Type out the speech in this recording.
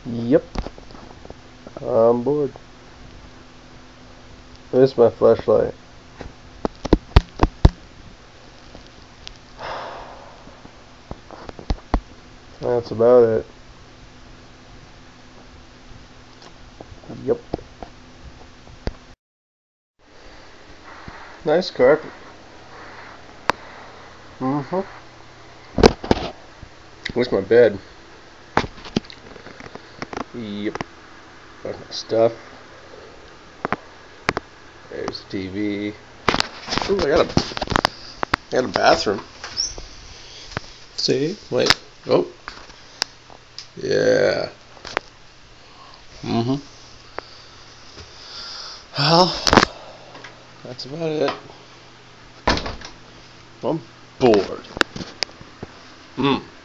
Yep, I'm bored. This is my flashlight. That's about it. Yep. Nice carpet. Mm-hmm. Where's my bed? Yep. Got my stuff. There's the TV. Ooh, I got a bathroom. See? Wait. Oh. Yeah. Mm-hmm. Well, that's about it. I'm bored. Hmm.